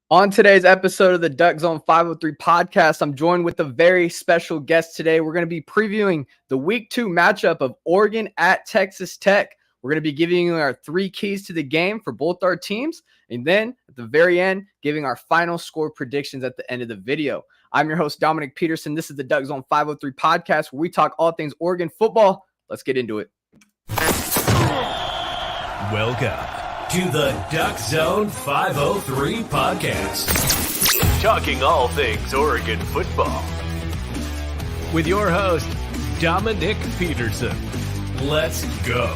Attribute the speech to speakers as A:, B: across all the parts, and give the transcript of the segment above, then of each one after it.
A: On today's episode of the DuckZone503 Podcast, I'm joined with a very special guest today. We're going to be previewing the Week 2 matchup of Oregon at Texas Tech. We're going to be giving you our 3 keys to the game for both our teams, and then at the very end, giving our final score predictions at the end of the video. I'm your host, Dominiqk Peterson. This is the DuckZone503 Podcast, where we talk all things Oregon football. Let's get into it.
B: Welcome to the DuckZone503 Podcast, talking all things Oregon football, with your host, Dominiqk Peterson. Let's go.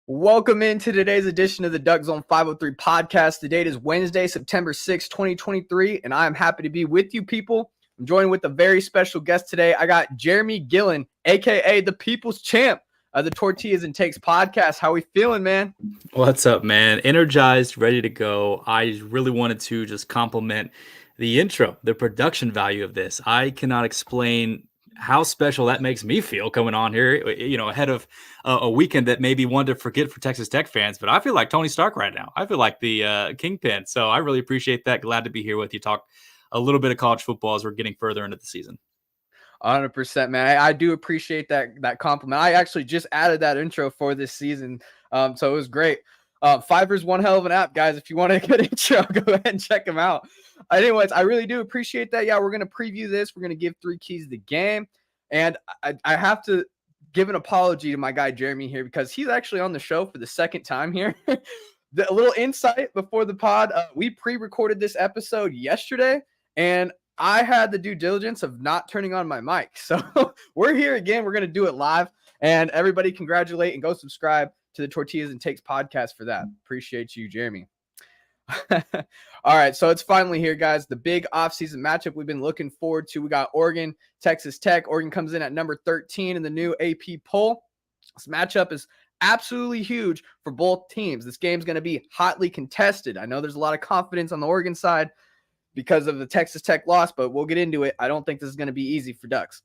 A: Welcome into today's edition of the DuckZone503 Podcast. The date is Wednesday, September 6, 2023, and I'm happy to be with you people. I'm joined with a very special guest today. I got Jeramey Gillilan, a.k.a. the People's Champ of the Tortillas and Takes podcast. How we feeling, man?
C: What's up, man? Energized, ready to go. I really wanted to just compliment the intro, the production value of this. I cannot explain how special that makes me feel coming on here, ahead of a weekend that maybe one to forget for Texas Tech fans. But I feel like Tony Stark right now. I feel like the kingpin. So I really appreciate that. Glad to be here with you. Talk a little bit of college football as we're getting further into the season.
A: 100%, man. I do appreciate that compliment. I actually just added that intro for this season, so it was great. Fiverr's one hell of an app, guys. If you want a good intro, go ahead and check them out. Anyways, I really do appreciate that. Yeah, we're going to preview this. We're going to give 3 keys to the game. And I have to give an apology to my guy Jeramey here because he's actually on the show for the second time here. A little insight before the pod. We pre-recorded this episode yesterday, and I had the due diligence of not turning on my mic. So we're here again. We're going to do it live. And everybody congratulate and go subscribe to the Tortillas and Takes podcast for that. Appreciate you, Jeramey. All right, so it's finally here, guys. The big offseason matchup we've been looking forward to. We got Oregon, Texas Tech. Oregon comes in at number 13 in the new AP poll. This matchup is absolutely huge for both teams. This game's going to be hotly contested. I know there's a lot of confidence on the Oregon side because of the Texas Tech loss, but we'll get into it. I don't think this is going to be easy for Ducks.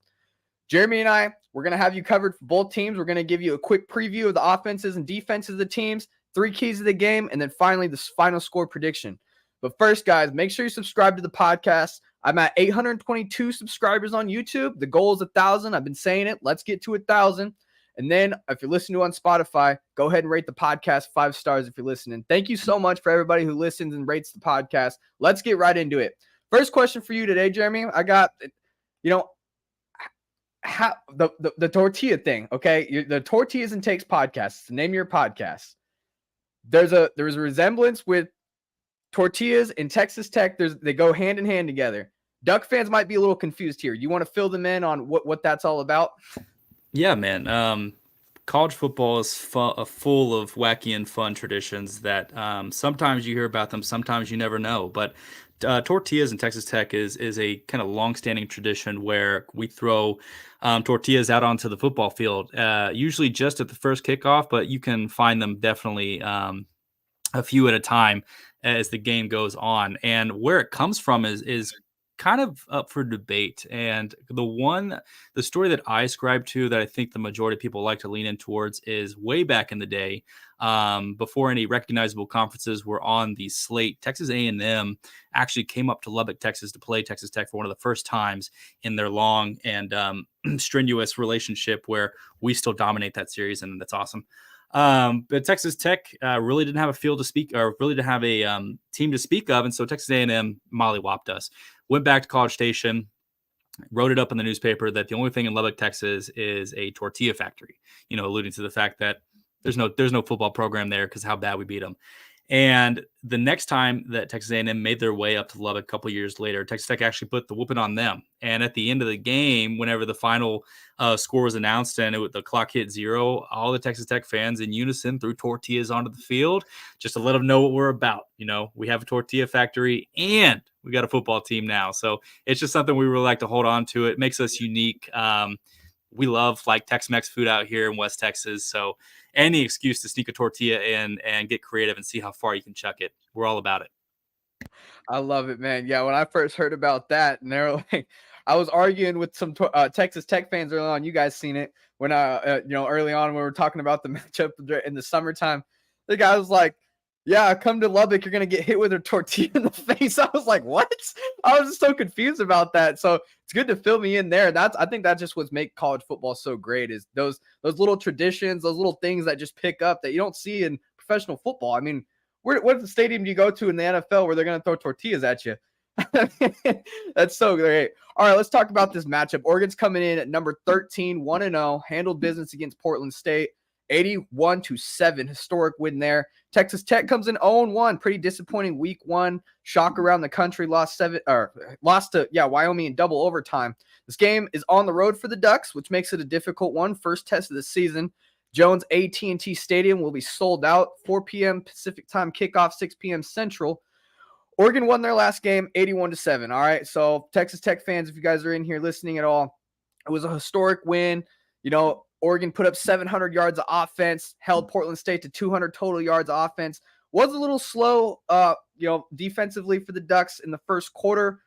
A: Jeramey and I, we're going to have you covered for both teams. We're going to give you a quick preview of the offenses and defenses of the teams, 3 keys of the game, and then finally the final score prediction. But first, guys, make sure you subscribe to the podcast. I'm at 822 subscribers on YouTube. The goal is 1,000. I've been saying it. Let's get to 1,000. And then if you're listening to on Spotify, go ahead and rate the podcast 5 stars if you're listening. Thank you so much for everybody who listens and rates the podcast. Let's get right into it. First question for you today, Jeramey. I got, how the tortilla thing, okay? The Tortillas and Takes podcast. Name your podcast. There's a resemblance with Tortillas and Texas Tech. They go hand in hand together. Duck fans might be a little confused here. You want to fill them in on what that's all about?
C: Yeah, man. College football is full of wacky and fun traditions that sometimes you hear about them, sometimes you never know. But Tortillas and Texas Tech is a kind of longstanding tradition where we throw tortillas out onto the football field, usually just at the first kickoff, but you can find them definitely a few at a time as the game goes on. And where it comes from is kind of up for debate. And the story that I ascribe to that I think the majority of people like to lean in towards is way back in the day, before any recognizable conferences were on the slate. Texas A&M actually came up to Lubbock, Texas to play Texas Tech for one of the first times in their long and strenuous relationship where we still dominate that series, and that's awesome. But Texas Tech really didn't have a field to speak, or really didn't have a team to speak of, and so Texas A&M mollywopped us. Went back to College Station, wrote it up in the newspaper that the only thing in Lubbock, Texas is a tortilla factory, alluding to the fact that there's no football program there because how bad we beat them. And the next time that Texas A&M made their way up to Lubbock a couple years later, Texas Tech actually put the whooping on them. And at the end of the game, whenever the final score was announced and the clock hit 0, all the Texas Tech fans in unison threw tortillas onto the field just to let them know what we're about. We have a tortilla factory and we got a football team now. So it's just something we really like to hold on to. It makes us unique. We love Tex-Mex food out here in West Texas. So any excuse to sneak a tortilla in and get creative and see how far you can chuck it. We're all about it.
A: I love it, man. Yeah, when I first heard about that, and they're like, I was arguing with some Texas Tech fans early on. You guys seen it when early on when we were talking about the matchup in the summertime, the guy was like, yeah, come to Lubbock, you're going to get hit with a tortilla in the face. I was like, what? I was just so confused about that. So it's good to fill me in there. I think that's just what makes college football so great is those little traditions, those little things that just pick up that you don't see in professional football. I mean, what stadium do you go to in the NFL where they're going to throw tortillas at you? That's so great. All right, let's talk about this matchup. Oregon's coming in at number 13, 1-0, handled business against Portland State. 81-7, historic win there. Texas Tech comes in 0-1, pretty disappointing week 1. Shock around the country, lost to Wyoming in double overtime. This game is on the road for the Ducks, which makes it a difficult one. First test of the season. Jones AT&T Stadium will be sold out. 4 p.m. Pacific time kickoff, 6 p.m. Central. Oregon won their last game 81-7. All right, so Texas Tech fans, if you guys are in here listening at all, it was a historic win. Oregon put up 700 yards of offense, held Portland State to 200 total yards of offense. Was a little slow, defensively for the Ducks in the first quarter,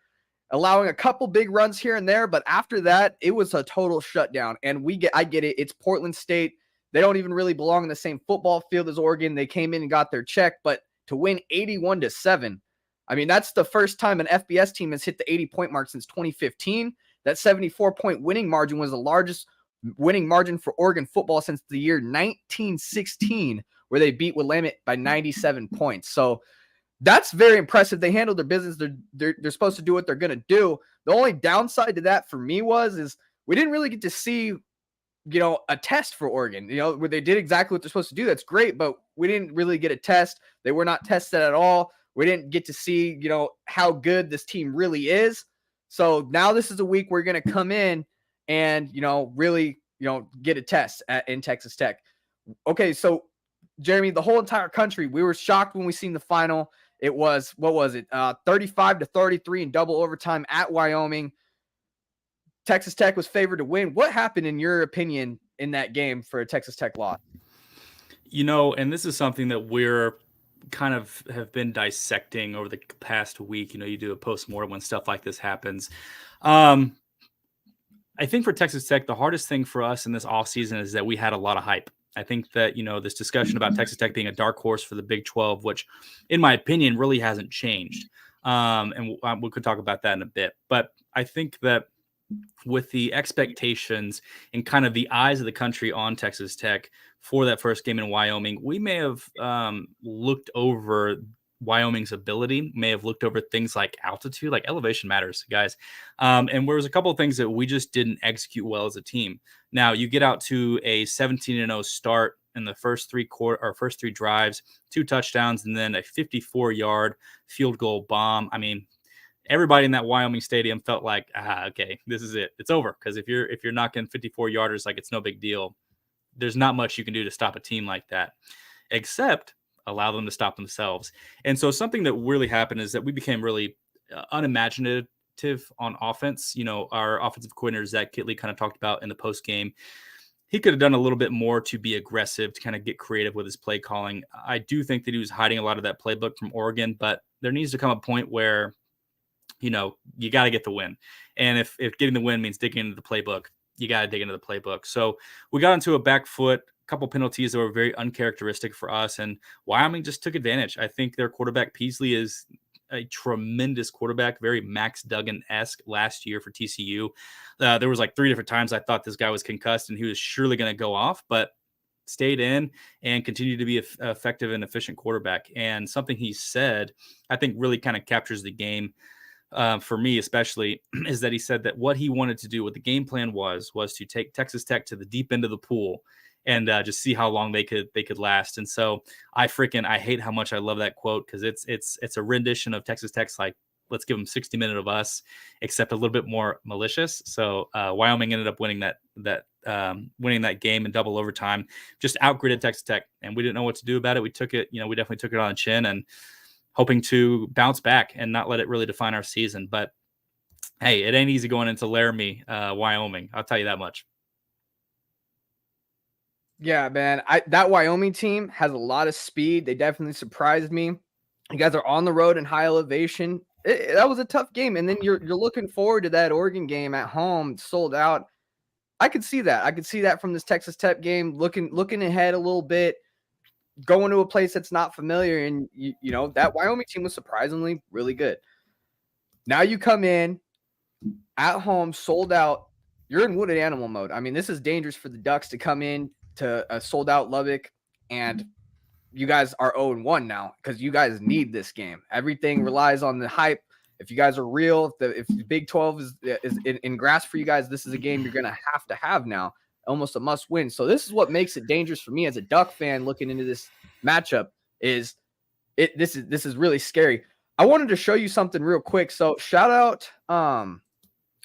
A: allowing a couple big runs here and there. But after that, it was a total shutdown. And I get it. It's Portland State. They don't even really belong in the same football field as Oregon. They came in and got their check. But to win 81-7, I mean, that's the first time an FBS team has hit the 80-point mark since 2015. That 74-point winning margin was the largest winning margin for Oregon football since the year 1916, where they beat Willamette by 97 points. So that's very impressive. They handled their business. They're supposed to do what they're going to do. The only downside to that for me is we didn't really get to see, a test for Oregon, where they did exactly what they're supposed to do. That's great, but we didn't really get a test. They were not tested at all. We didn't get to see, how good this team really is. So now this is a week we're going to come in and, really, get a test in Texas Tech. Okay, so, Jeramey, the whole entire country, we were shocked when we seen the final. It was, 35-33 in double overtime at Wyoming. Texas Tech was favored to win. What happened, in your opinion, in that game for a Texas Tech loss?
C: And this is something that we're kind of have been dissecting over the past week. You do a postmortem when stuff like this happens. I think for Texas Tech, the hardest thing for us in this offseason is that we had a lot of hype. I think that, this discussion about Texas Tech being a dark horse for the Big 12, which in my opinion really hasn't changed. And we could talk about that in a bit. But I think that with the expectations and kind of the eyes of the country on Texas Tech for that first game in Wyoming, we may have looked over Wyoming's ability, may have looked over things like altitude, like elevation matters, guys. And there was a couple of things that we just didn't execute well as a team. Now you get out to a 17-0 start in the first three drives, 2 touchdowns, and then a 54-yard field goal bomb. I mean, everybody in that Wyoming stadium felt like, okay, this is it. It's over. Because if you're knocking 54-yarders, like, it's no big deal. There's not much you can do to stop a team like that, except allow them to stop themselves. And so something that really happened is that we became really unimaginative on offense. Our offensive coordinator, Zach Kitley, kind of talked about in the post game. He could have done a little bit more to be aggressive, to kind of get creative with his play calling. I do think that he was hiding a lot of that playbook from Oregon, but there needs to come a point where, you got to get the win. And if getting the win means digging into the playbook, you got to dig into the playbook. So we got into a back foot, couple penalties that were very uncharacteristic for us, and Wyoming just took advantage. I think their quarterback Peasley is a tremendous quarterback, very Max Duggan-esque last year for TCU. There was like 3 different times I thought this guy was concussed and he was surely going to go off, but stayed in and continued to be an effective and efficient quarterback. And something he said, I think really kind of captures the game for me especially, is that he said that what he wanted to do, what the game plan was to take Texas Tech to the deep end of the pool and just see how long they could last. And so I hate how much I love that quote, because it's a rendition of Texas Tech's, like, let's give them 60 minutes of us, except a little bit more malicious. So Wyoming ended up winning that game in double overtime, just outgritted Texas Tech, and we didn't know what to do about it. We took it, we definitely took it on the chin and hoping to bounce back and not let it really define our season. But hey, it ain't easy going into Laramie, Wyoming. I'll tell you that much.
A: Yeah, man. That Wyoming team has a lot of speed. They definitely surprised me. You guys are on the road in high elevation. That was a tough game. And then you're looking forward to that Oregon game at home, sold out. I could see that. I could see that from this Texas Tech game, looking ahead a little bit, going to a place that's not familiar. And, you know, that Wyoming team was surprisingly really good. Now you come in at home, sold out. You're in wounded animal mode. I mean, this is dangerous for the Ducks to come in to a sold out Lubbock, and you guys are 0-1 now because you guys need this game. Everything relies on the hype. If you guys are real, if the Big 12 is in grasp for you guys, this is a game you're going to have now, almost a must win. So this is what makes it dangerous for me as a Duck fan looking into this matchup. This is really scary. I wanted to show you something real quick. So shout out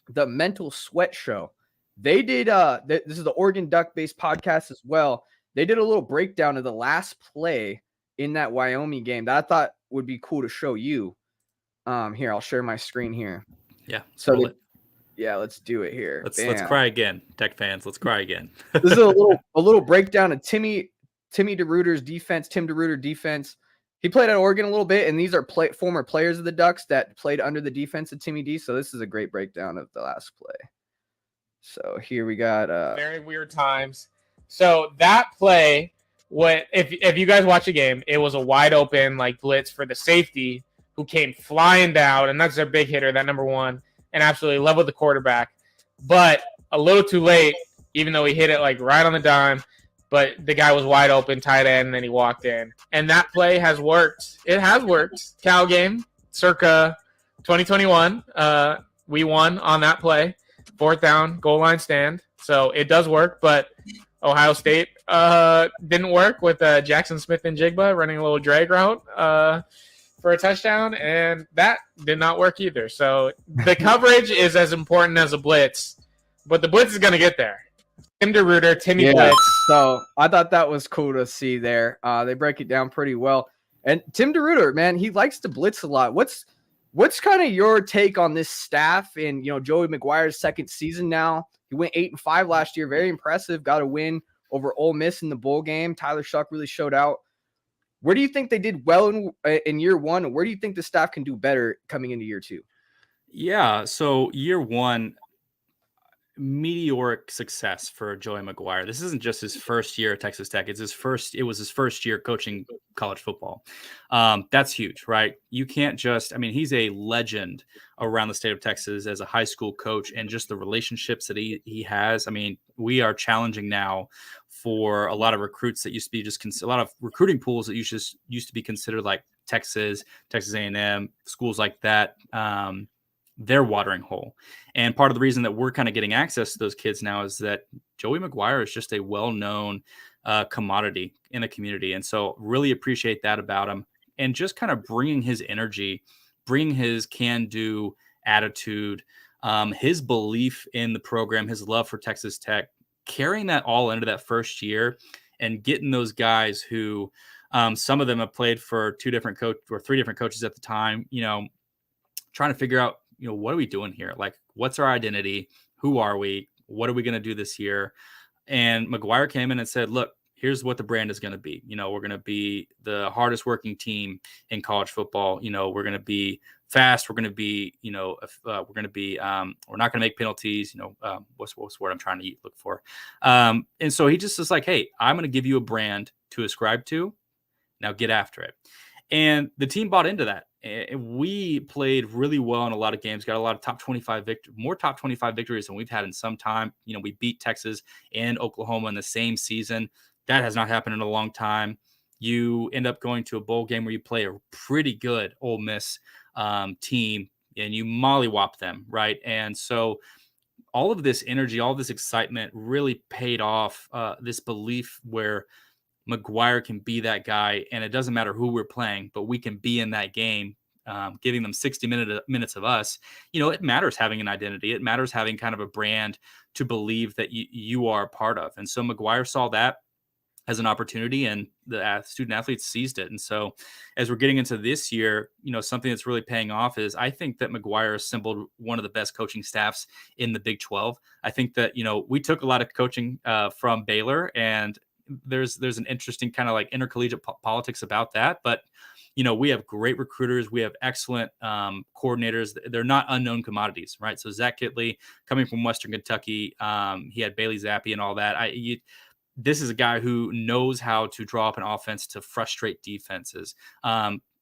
A: the Mental Sweat Show. They did this is the Oregon Duck based podcast as well. They did a little breakdown of the last play in that Wyoming game that I thought would be cool to show you. Here, I'll share my screen here.
C: Yeah.
A: So yeah, let's do it here.
C: Let's cry again, Tech fans. Let's cry again.
A: This is a little breakdown of Timmy DeRuyter's defense. Tim DeRuyter defense. He played at Oregon a little bit, and these are former players of the Ducks that played under the defense of Timmy D. So this is a great breakdown of the last play. So here we got
D: very weird times. So that play, if you guys watch a game, it was a wide open like blitz for the safety who came flying down, and that's their big hitter, that number one, and absolutely leveled the quarterback. But a little too late, even though he hit it like right on the dime, but the guy was wide open, tight end, and then he walked in. And that play has worked. It has worked. Cal game, circa 2021. We won on that play. 4th down, goal line stand. So it does work, but Ohio State didn't work with Jackson Smith and Jigba running a little drag route for a touchdown, and that did not work either. So the coverage is as important as a blitz, but the blitz is going to get there. Tim DeRuyter, Timmy Blitz.
A: So I thought that was cool to see there. They break it down pretty well. And Tim DeRuyter, man, he likes to blitz a lot. What's kind of your take on this staff and, you know, Joey McGuire's second season now? He went 8-5 last year. Very impressive. Got a win over Ole Miss in the bowl game. Tyler Shuck really showed out. Where do you think they did well in year one? And where do you think the staff can do better coming into year two?
C: Yeah. So year one, meteoric success for Joey McGuire. This isn't just his first year at Texas Tech. It was his first year coaching college football. That's huge, right? You can't just, I mean, he's a legend around the state of Texas as a high school coach, and just the relationships that he has. I mean, we are challenging now for a lot of recruits that used to be a lot of recruiting pools that used to be considered like Texas A&M, schools like that. Their watering hole. And part of the reason that we're kind of getting access to those kids now is that Joey McGuire is just a well-known commodity in the community. And so really appreciate that about him, and just kind of bringing his energy, bringing his can-do attitude, his belief in the program, his love for Texas Tech, carrying that all into that first year, and getting those guys who some of them have played for 3 different coaches at the time, you know, trying to figure out, you know, what are we doing here? Like, what's our identity? Who are we? What are we going to do this year? And McGuire came in and said, look, here's what the brand is going to be. You know, we're going to be the hardest working team in college football. You know, we're going to be fast. We're going to be, you know, we're not going to make penalties. You know, what's the word I'm trying to look for? And so he just is like, hey, I'm going to give you a brand to ascribe to. Now get after it. And the team bought into that. And we played really well in a lot of games, got a lot of more top 25 victories than we've had in some time. You know, we beat Texas and Oklahoma in the same season. That has not happened in a long time. You end up going to a bowl game where you play a pretty good Ole Miss team, and you mollywop them, right? And so all of this energy, all this excitement really paid off, this belief where McGuire can be that guy, and it doesn't matter who we're playing, but we can be in that game, giving them 60 minutes of us. You know, it matters having an identity. It matters having kind of a brand to believe that you are a part of. And so McGuire saw that as an opportunity, and the student athletes seized it. And so as we're getting into this year, you know, something that's really paying off is I think that McGuire assembled one of the best coaching staffs in the Big 12. I think that, you know, we took a lot of coaching from Baylor, and there's an interesting kind of like intercollegiate politics about that. But we have great recruiters. We have excellent coordinators. They're not unknown commodities, right? So Zach Kittley coming from Western Kentucky, he had Bailey Zappi and all that. This is a guy who knows how to draw up an offense to frustrate defenses.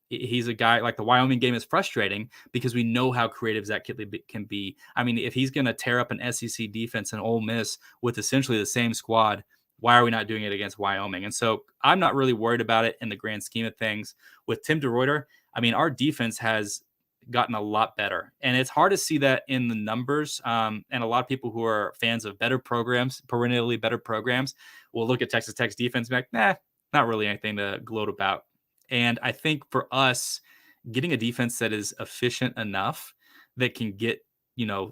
C: He's a guy like the Wyoming game is frustrating because we know how creative Zach Kittley can be. I mean, if he's going to tear up an SEC defense and Ole Miss with essentially the same squad, why are we not doing it against Wyoming? And so I'm not really worried about it in the grand scheme of things. With Tim DeRuyter, I mean, our defense has gotten a lot better. And it's hard to see that in the numbers. And a lot of people who are fans of better programs, perennially better programs, will look at Texas Tech's defense and be like, not really anything to gloat about. And I think for us, getting a defense that is efficient enough that can get,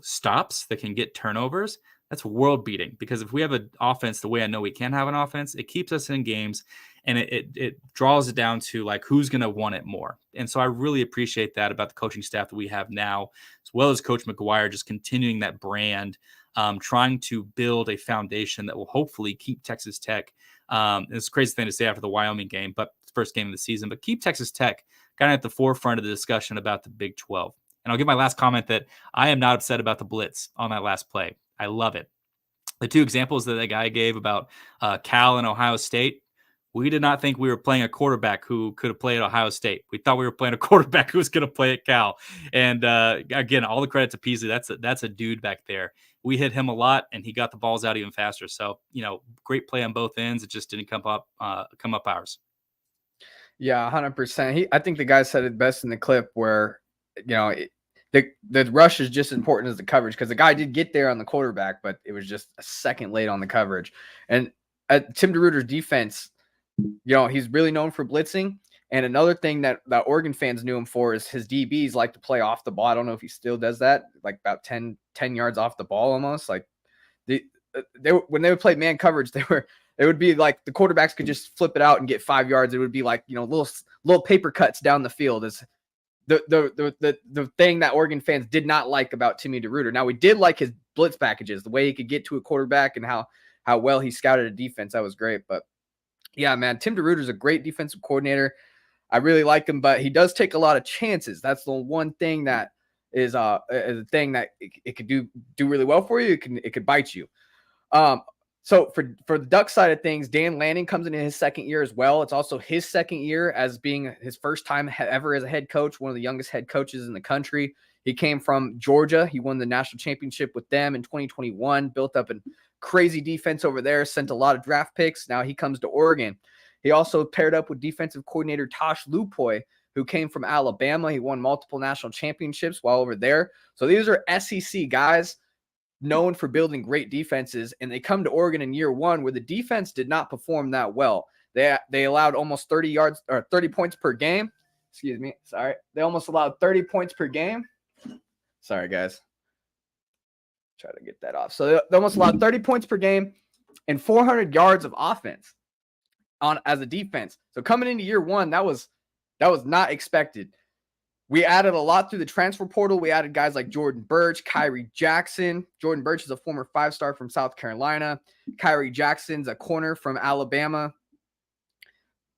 C: stops, that can get turnovers, that's world beating. Because if we have an offense the way I know we can have an offense, it keeps us in games and it draws it down to like who's going to want it more. And so I really appreciate that about the coaching staff that we have now, as well as Coach McGuire, just continuing that brand, trying to build a foundation that will hopefully keep Texas Tech. It's a crazy thing to say after the Wyoming game, but first game of the season, but keep Texas Tech kind of at the forefront of the discussion about the Big 12. And I'll give my last comment that I am not upset about the blitz on that last play. I love it. The two examples that guy gave about Cal and Ohio State, we did not think we were playing a quarterback who could have played at Ohio State. We thought we were playing a quarterback who was going to play at Cal. And again, all the credit to Peasley. That's a dude back there. We hit him a lot, and he got the balls out even faster. So, great play on both ends. It just didn't come up ours.
A: Yeah, 100%. I think the guy said it best in the clip where, the rush is just as important as the coverage, because the guy did get there on the quarterback, but it was just a second late on the coverage. And Tim DeRuyter's defense, he's really known for blitzing. And another thing that Oregon fans knew him for is his DBs like to play off the ball. I don't know if he still does that, like about 10 yards off the ball almost. Like when they would play man coverage, it would be like the quarterbacks could just flip it out and get 5 yards. It would be like, little paper cuts down the field is the thing that Oregon fans did not like about Timmy DeRuyter. Now, we did like his blitz packages, the way he could get to a quarterback and how well he scouted a defense. That was great. But yeah, man, Tim DeRuyter is a great defensive coordinator. I really like him, but he does take a lot of chances. That's the one thing that is a thing that it could do really well for you. It could bite you. So for the Duck side of things, Dan Lanning comes into his second year as well. It's also his second year as being his first time ever as a head coach, one of the youngest head coaches in the country. He came from Georgia. He won the national championship with them in 2021, built up a crazy defense over there, sent a lot of draft picks. Now he comes to Oregon. He also paired up with defensive coordinator Tosh Lupoy, who came from Alabama. He won multiple national championships while over there. So these are SEC guys known for building great defenses, and they come to Oregon in year one where the defense did not perform that well. They allowed almost 30 yards or 30 points per game. Excuse me. Sorry. They almost allowed 30 points per game. Sorry, guys. Try to get that off. So they almost allowed 30 points per game and 400 yards of offense as a defense. So coming into year one, that was not expected. We added a lot through the transfer portal. We added guys like Jordan Birch, Kyrie Jackson. Jordan Birch is a former 5-star from South Carolina. Kyrie Jackson's a corner from Alabama.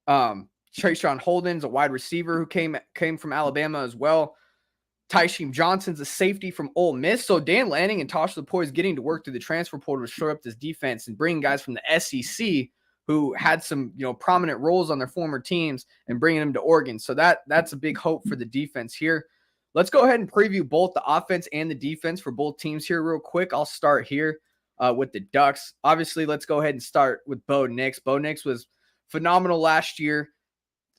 A: Trayshawn Holden's a wide receiver who came from Alabama as well. Tysheem Johnson's a safety from Ole Miss. So Dan Lanning and Tosh Lupoy is getting to work through the transfer portal to shore up this defense and bring guys from the SEC who had some, prominent roles on their former teams and bringing them to Oregon. So that's a big hope for the defense here. Let's go ahead and preview both the offense and the defense for both teams here real quick. I'll start here with the Ducks. Obviously, let's go ahead and start with Bo Nix. Bo Nix was phenomenal last year,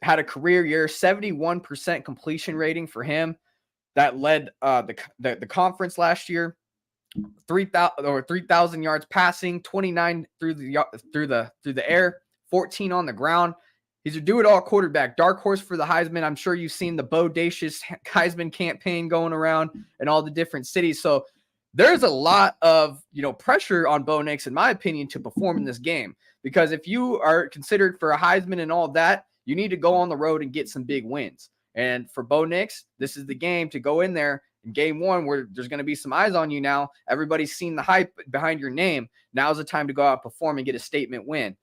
A: had a career year, 71% completion rating for him. That led the conference last year. 3,000 yards passing, 29 through the air, 14 on the ground. He's a do-it-all quarterback, dark horse for the Heisman. I'm sure you've seen the bodacious Heisman campaign going around in all the different cities. So there's a lot of pressure on Bo Nix, in my opinion, to perform in this game, because if you are considered for a Heisman and all that, you need to go on the road and get some big wins. And for Bo Nix, this is the game to go in there in game one where there's going to be some eyes on you now. Everybody's seen the hype behind your name. Now's the time to go out and perform and get a statement win.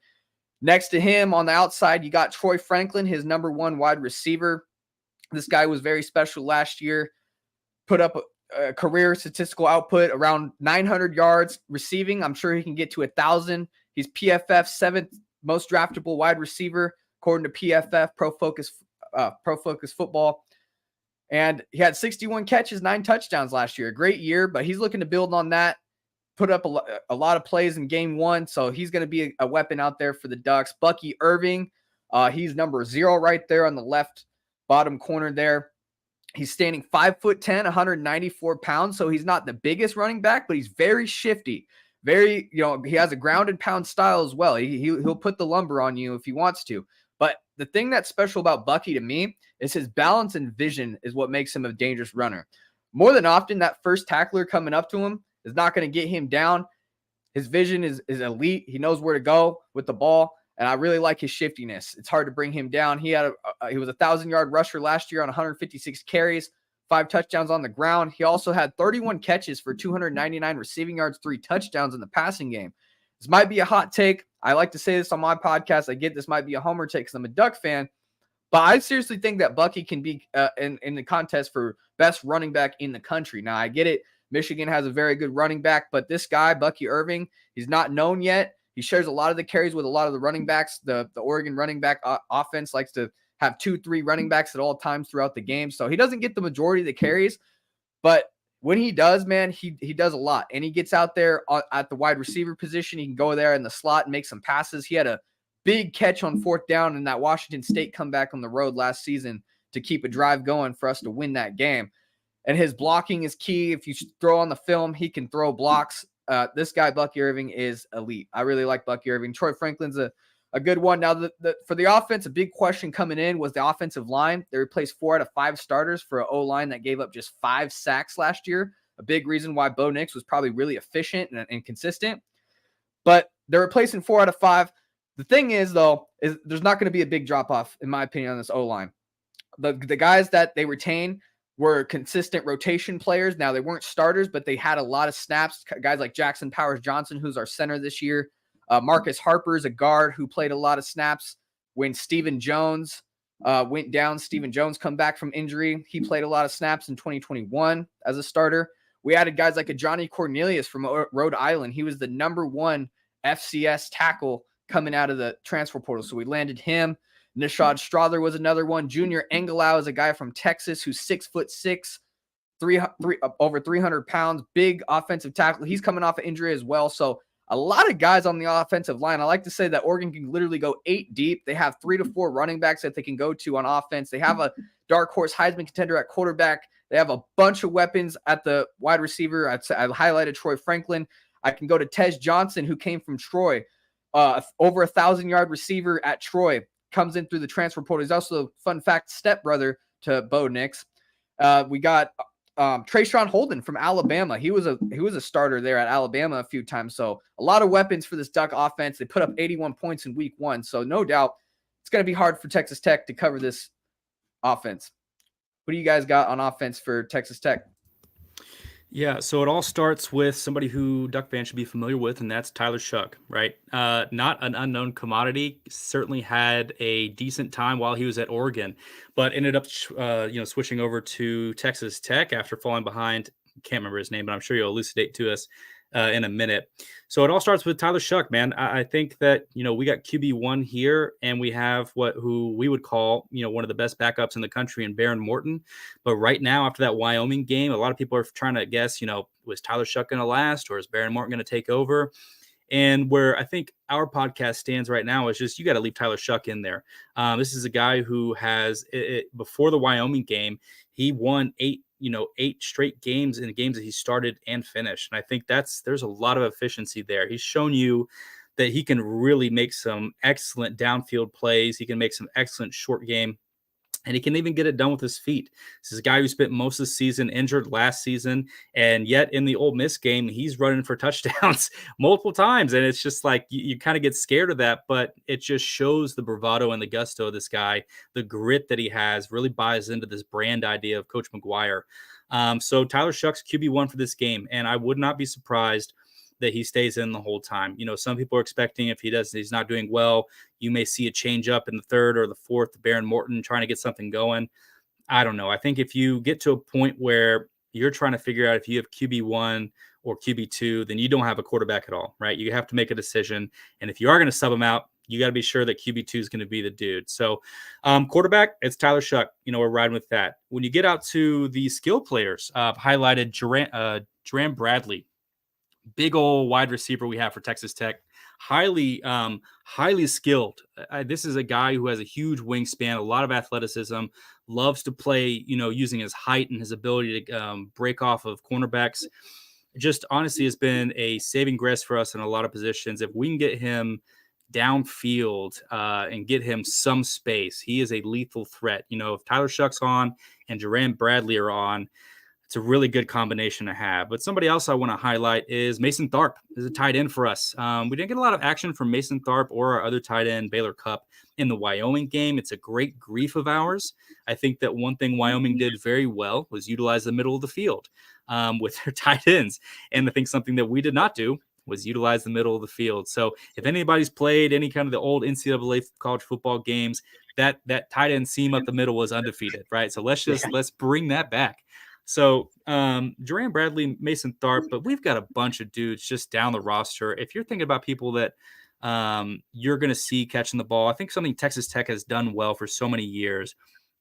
A: Next to him on the outside, you got Troy Franklin, his number one wide receiver. This guy was very special last year, put up a career statistical output around 900 yards receiving. I'm sure he can get to 1,000. He's PFF's 7th most draftable wide receiver, according to PFF, Pro Focus Football. And he had 61 catches, 9 touchdowns last year. A great year, but he's looking to build on that, put up a lot of plays in game 1. So he's going to be a weapon out there for the Ducks. Bucky Irving, he's number 0 right there on the left bottom corner there. He's standing 5'10", 194 pounds. So he's not the biggest running back, but he's very shifty. Very, he has a grounded pound style as well. He'll put the lumber on you if he wants to. But the thing that's special about Bucky to me is his balance and vision is what makes him a dangerous runner. More than often, that first tackler coming up to him is not going to get him down. His vision is elite. He knows where to go with the ball, and I really like his shiftiness. It's hard to bring him down. He was a 1,000-yard rusher last year on 156 carries, 5 touchdowns on the ground. He also had 31 catches for 299 receiving yards, 3 touchdowns in the passing game. This might be a hot take. I like to say this on my podcast. I get this might be a homer take because I'm a Duck fan. But I seriously think that Bucky can be in the contest for best running back in the country. Now, I get it. Michigan has a very good running back. But this guy, Bucky Irving, he's not known yet. He shares a lot of the carries with a lot of the running backs. The Oregon running back offense likes to have 2-3 running backs at all times throughout the game. So he doesn't get the majority of the carries. But when he does, man, he does a lot. And he gets out there at the wide receiver position. He can go there in the slot and make some passes. He had a big catch on 4th down in that Washington State comeback on the road last season to keep a drive going for us to win that game. And his blocking is key. If you throw on the film, he can throw blocks. This guy, Bucky Irving, is elite. I really like Bucky Irving. Troy Franklin's a good one. Now, for the offense, a big question coming in was the offensive line. They replaced 4 out of 5 starters for an O-line that gave up just 5 sacks last year. A big reason why Bo Nix was probably really efficient and consistent. But they're replacing 4 out of 5. The thing is, though, is there's not going to be a big drop-off, in my opinion, on this O-line. The guys that they retain were consistent rotation players. Now, they weren't starters, but they had a lot of snaps. Guys like Jackson Powers-Johnson, who's our center this year. Marcus Harper is a guard who played a lot of snaps. When Stephen Jones went down, Stephen Jones come back from injury. He played a lot of snaps in 2021 as a starter. We added guys like a Johnny Cornelius from Rhode Island. He was the number 1 FCS tackle coming out of the transfer portal. So we landed him. Nishad Strother was another one. Junior Engelau is a guy from Texas who's 6'6", over 300 pounds, big offensive tackle. He's coming off an injury as well. So a lot of guys on the offensive line. I like to say that Oregon can literally go 8 deep. They have 3 to 4 running backs that they can go to on offense. They have a dark horse Heisman contender at quarterback. They have a bunch of weapons at the wide receiver. I highlighted Troy Franklin. I can go to Tej Johnson, who came from Troy. Over 1,000-yard receiver at Troy, comes in through the transfer portal. He's also, fun fact, stepbrother to Bo Nix. We got Trayshawn Holden from Alabama. He was a starter there at Alabama a few times. So a lot of weapons for this Duck offense. They put up 81 points in week 1. So no doubt it's going to be hard for Texas Tech to cover this offense. What do you guys got on offense for Texas Tech?
C: Yeah, so it all starts with somebody who Duck fans should be familiar with, and that's Tyler Shough, right? Not an unknown commodity. Certainly had a decent time while he was at Oregon, but ended up, switching over to Texas Tech after falling behind. Can't remember his name, but I'm sure you'll elucidate to us in a minute. So it all starts with Tyler Shough, man. I think that, we got QB1 here, and we have who we would call, one of the best backups in the country in Baron Morton. But right now, after that Wyoming game, a lot of people are trying to guess, was Tyler Shough going to last, or is Baron Morton going to take over? And where I think our podcast stands right now is just, you got to leave Tyler Shough in there. This is a guy who has, before the Wyoming game, he won 8 straight games in games that he started and finished. And I think there's a lot of efficiency there. He's shown you that he can really make some excellent downfield plays. He can make some excellent short game, and he can even get it done with his feet. This is a guy who spent most of the season injured last season, and yet in the Ole Miss game, he's running for touchdowns multiple times. And it's just like you kind of get scared of that, but it just shows the bravado and the gusto of this guy, the grit that he has, really buys into this brand idea of Coach McGuire. So Tyler Shough's QB1 for this game, and I would not be surprised that he stays in the whole time. Some people are expecting if he's not doing well, you may see a change up in the 3rd or the 4th, Baron Morton trying to get something going. I don't know. I think if you get to a point where you're trying to figure out if you have QB1 or QB2, then you don't have a quarterback at all, right? You have to make a decision. And if you are going to sub him out, you got to be sure that QB2 is going to be the dude. So quarterback, it's Tyler Shuck. We're riding with that. When you get out to the skill players, highlighted Jeramey Bradley, big old wide receiver we have for Texas Tech. Highly skilled. This is a guy who has a huge wingspan, a lot of athleticism, loves to play, using his height and his ability to break off of cornerbacks. Just honestly has been a saving grace for us in a lot of positions. If we can get him downfield and get him some space, he is a lethal threat. If Tyler Shuck's on and Jeramey Bradley are on, it's a really good combination to have. But somebody else I want to highlight is Mason Tharp. Is a tight end for us. We didn't get a lot of action from Mason Tharp or our other tight end, Baylor Cupp, in the Wyoming game. It's a great grief of ours. I think that one thing Wyoming did very well was utilize the middle of the field with their tight ends. And I think something that we did not do was utilize the middle of the field. So if anybody's played any kind of the old NCAA college football games, that tight end seam up the middle was undefeated, right? So let's bring that back. So Jeramey Bradley, Mason Tharp, but we've got a bunch of dudes just down the roster. If you're thinking about people that you're going to see catching the ball, I think something Texas Tech has done well for so many years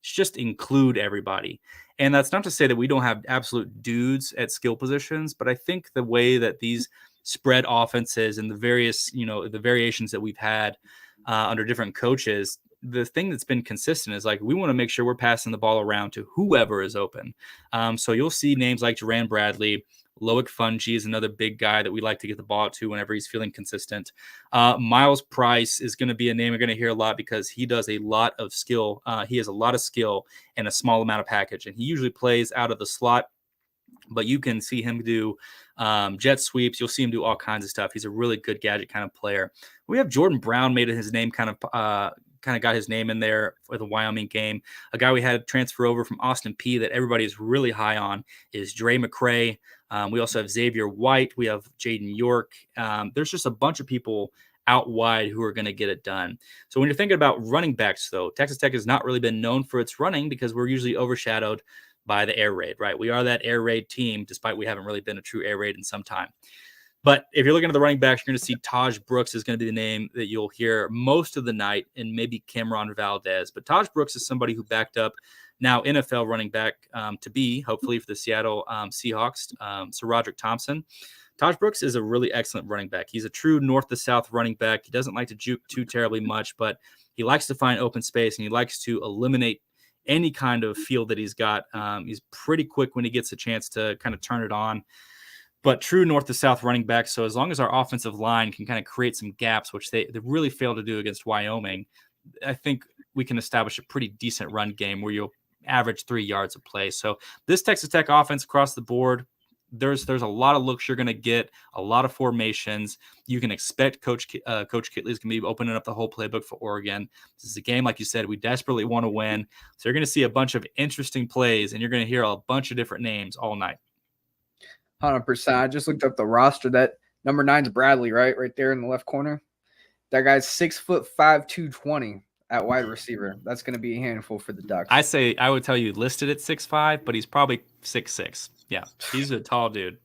C: is just include everybody. And that's not to say that we don't have absolute dudes at skill positions, but I think the way that these spread offenses and the various, the variations that we've had under different coaches, the thing that's been consistent is we want to make sure we're passing the ball around to whoever is open. So you'll see names like Jeramey Bradley. Loic Fungi is another big guy that we like to get the ball out to whenever he's feeling consistent. Miles Price is going to be a name you're going to hear a lot because he does a lot of skill. He has a lot of skill and a small amount of package, and he usually plays out of the slot, but you can see him do jet sweeps. You'll see him do all kinds of stuff. He's a really good gadget kind of player. We have Jordan Brown made his name kind of got his name in there for the Wyoming game. A guy we had transfer over from Austin P that everybody is really high on is Dre McCray. We also have Xavier White. We have Jaden York. There's just a bunch of people out wide who are going to get it done. So when you're thinking about running backs, though, Texas Tech has not really been known for its running because we're usually overshadowed by the air raid, right? We are that air raid team, despite we haven't really been a true air raid in some time. But if you're looking at the running backs, you're going to see Taj Brooks is going to be the name that you'll hear most of the night, and maybe Cameron Valdez. But Taj Brooks is somebody who backed up now NFL running back to be, hopefully, for the Seattle Seahawks, Sir Roderick Thompson. Taj Brooks is a really excellent running back. He's a true north to south running back. He doesn't like to juke too terribly much, but he likes to find open space, and he likes to eliminate any kind of field that he's got. He's pretty quick when he gets a chance to kind of turn it on. But true north to south running back. So as long as our offensive line can kind of create some gaps, which they really failed to do against Wyoming, I think we can establish a pretty decent run game where you'll average 3 yards a play. So this Texas Tech offense across the board, there's a lot of looks you're going to get, a lot of formations. You can expect Coach Kitley is going to be opening up the whole playbook for Oregon. This is a game, like you said, we desperately want to win. So you're going to see a bunch of interesting plays, and you're going to hear a bunch of different names all night.
A: 100%. I just looked up the roster. That number 9's Bradley, right there in the left corner. That guy's 6'5", 220 at wide receiver. That's going to be a handful for the Ducks.
C: I would tell you listed at 6'5", but he's probably 6'6". Yeah, he's a tall dude.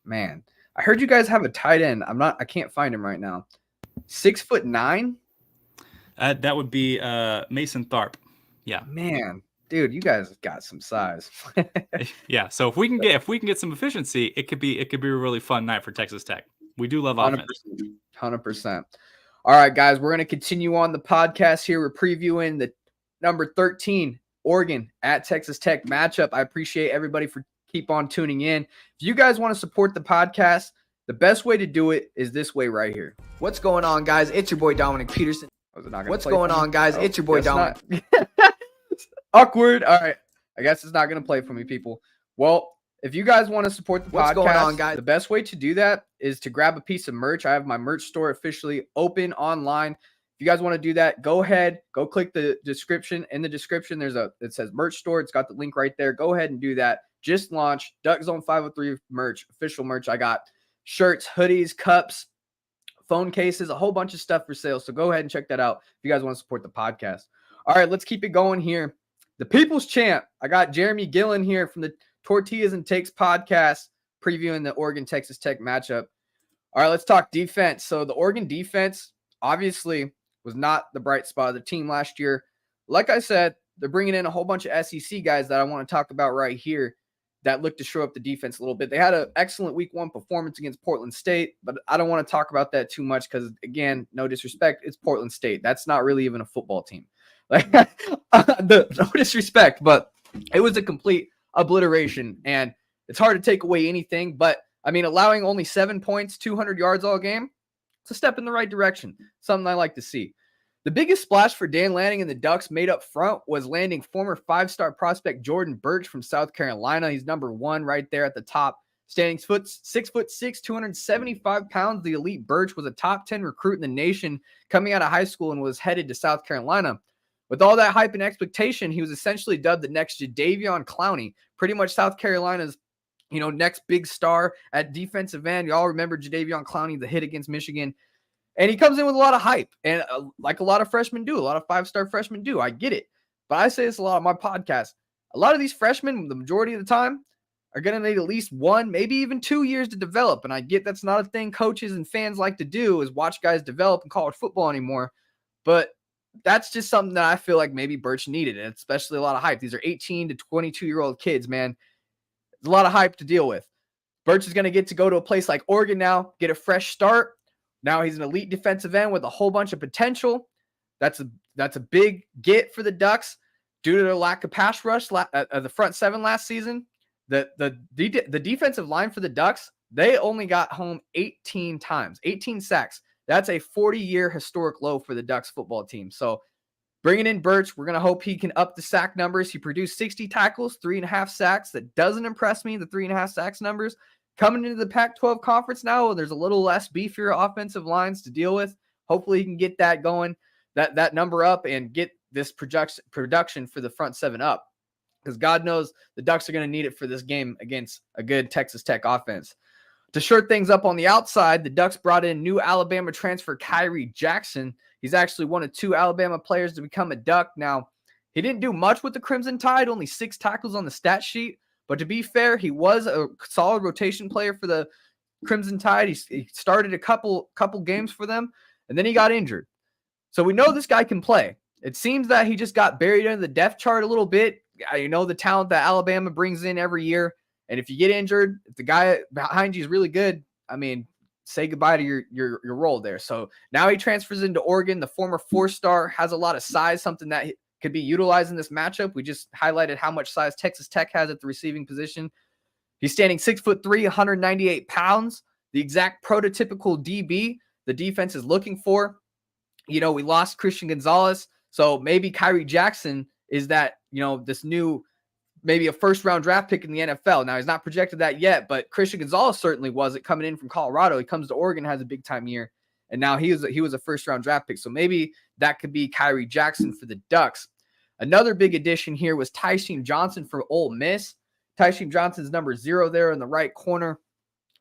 A: Man, I heard you guys have a tight end. I can't find him right now. 6'9".
C: That would be Mason Tharp. Yeah,
A: man. Dude, you guys have got some size.
C: Yeah, so if we can get some efficiency, it could be a really fun night for Texas Tech. We do love offense.
A: 100%. All right, guys, we're going to continue on the podcast here. We're previewing the number 13 Oregon at Texas Tech matchup. I appreciate everybody for keep on tuning in. If you guys want to support the podcast, the best way to do it is this way right here.
E: What's going on, guys? It's your boy Dominiqk Peterson. What's going on, guys? It's your boy Dominiqk.
A: Awkward. All right. I guess it's not going to play for me, people. Well, if you guys want to support the podcast,
E: going on, guys?
A: The best way to do that is to grab a piece of merch. I have my merch store officially open online. If you guys want to do that, go ahead, go click the description. In the description, it says merch store. It's got the link right there. Go ahead and do that. Just launched DuckZone503 merch, official merch. I got shirts, hoodies, cups, phone cases, a whole bunch of stuff for sale. So go ahead and check that out if you guys want to support the podcast. All right, let's keep it going here. the people's champ. I got Jeramey Gillilan here from the Tortillas and Takes podcast previewing the Oregon-Texas Tech matchup. All right, let's talk defense. So the Oregon defense obviously was not the bright spot of the team last year. Like I said, they're bringing in a whole bunch of SEC guys that I want to talk about right here that look to show up the defense a little bit. They had an excellent week 1 performance against Portland State, but I don't want to talk about that too much because, again, no disrespect, it's Portland State. That's not really even a football team. Like, no disrespect, but it was a complete obliteration, and it's hard to take away anything. But, I mean, allowing only 7 points, 200 yards all game, it's a step in the right direction, something I like to see. The biggest splash for Dan Lanning and the Ducks made up front was landing former 5-star prospect Jordan Burch from South Carolina. He's number 1 right there at the top. Standing 6'6", 275 pounds, the elite Burch was a top 10 recruit in the nation coming out of high school and was headed to South Carolina. With all that hype and expectation, he was essentially dubbed the next Jadeveon Clowney, pretty much South Carolina's next big star at defensive end. Y'all remember Jadeveon Clowney, the hit against Michigan. And he comes in with a lot of hype, and like a lot of freshmen do, a lot of 5-star freshmen do. I get it. But I say this a lot on my podcast. A lot of these freshmen, the majority of the time, are going to need at least 1, maybe even 2 years to develop. And I get that's not a thing coaches and fans like to do, is watch guys develop in college football anymore. But that's just something that I feel like maybe Burch needed, and especially a lot of hype. These are 18 to 22-year-old kids, man. There's a lot of hype to deal with. Burch is going to get to go to a place like Oregon now, get a fresh start. Now he's an elite defensive end with a whole bunch of potential. That's a big get for the Ducks due to their lack of pass rush. The front 7 last season, the defensive line for the Ducks, they only got home 18 times, 18 sacks. That's a 40-year historic low for the Ducks football team. So bringing in Burch, we're going to hope he can up the sack numbers. He produced 60 tackles, 3.5 sacks. That doesn't impress me, the 3.5 sacks numbers. Coming into the Pac-12 conference now, there's a little less beefier offensive lines to deal with. Hopefully he can get that going, that number up, and get this production for the front 7 up. Because God knows the Ducks are going to need it for this game against a good Texas Tech offense. To shore things up on the outside, the Ducks brought in new Alabama transfer Kyrie Jackson. He's actually one of 2 Alabama players to become a Duck. Now, he didn't do much with the Crimson Tide, only 6 tackles on the stat sheet. But to be fair, he was a solid rotation player for the Crimson Tide. He started a couple games for them, and then he got injured. So we know this guy can play. It seems that he just got buried under the depth chart a little bit. You know the talent that Alabama brings in every year. And if you get injured, if the guy behind you is really good, I mean, say goodbye to your role there. So now he transfers into Oregon. The former 4-star has a lot of size, something that could be utilized in this matchup. We just highlighted how much size Texas Tech has at the receiving position. He's standing 6'3", 198 pounds, the exact prototypical DB the defense is looking for. We lost Christian Gonzalez, so maybe Kyrie Jackson is that, this new, maybe a first-round draft pick in the NFL. Now, he's not projected that yet, but Christian Gonzalez certainly was it coming in from Colorado. He comes to Oregon, has a big-time year, and now he was a first-round draft pick. So maybe that could be Kyrie Jackson for the Ducks. Another big addition here was Tysheem Johnson for Ole Miss. Tysheem Johnson's number 0 there in the right corner.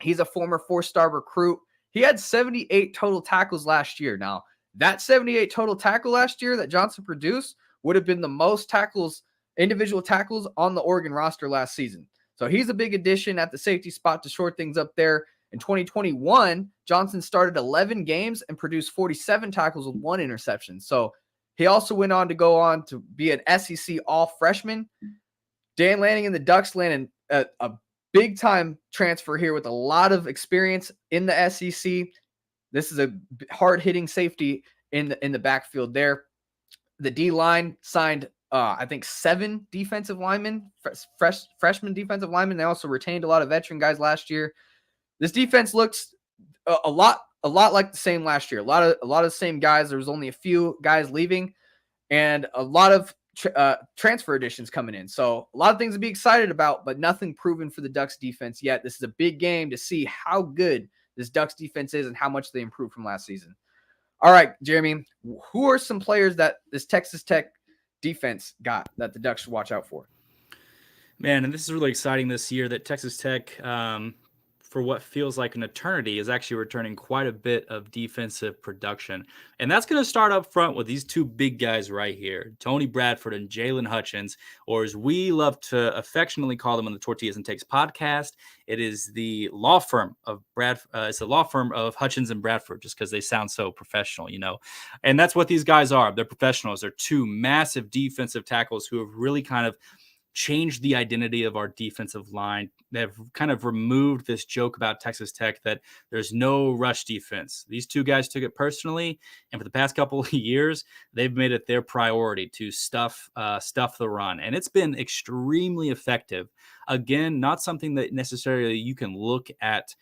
A: He's a former 4-star recruit. He had 78 total tackles last year. Now, that 78 total tackle last year that Johnson produced would have been the most tackles, individual tackles on the Oregon roster last season. So he's a big addition at the safety spot to shore things up there. In 2021, Johnson started 11 games and produced 47 tackles with 1 interception. So he also went on to be an SEC all-freshman. Dan Lanning and the Ducks landed a big-time transfer here with a lot of experience in the SEC. This is a hard-hitting safety in the backfield there. The D-line signed, I think, 7 defensive linemen, freshman defensive linemen. They also retained a lot of veteran guys last year. This defense looks a lot like the same last year. A lot of the same guys. There was only a few guys leaving, and a lot of transfer additions coming in. So a lot of things to be excited about, but nothing proven for the Ducks defense yet. This is a big game to see how good this Ducks defense is and how much they improved from last season. All right, Jeramey, who are some players that this Texas Tech defense got that the Ducks should watch out for?
C: Man, and this is really exciting this year that Texas Tech, for what feels like an eternity, is actually returning quite a bit of defensive production. And that's going to start up front with these two big guys right here, Tony Bradford and Jalen Hutchins, or as we love to affectionately call them on the Tortillas and Takes podcast, it is the law firm of it's the law firm of Hutchins and Bradford, just because they sound so professional, And that's what these guys are. They're professionals. They're two massive defensive tackles who have really kind of changed the identity of our defensive line. They've kind of removed this joke about Texas Tech that there's no rush defense. These two guys took it personally, and for the past couple of years, they've made it their priority to stuff the run, and it's been extremely effective. Again, not something that necessarily you can look at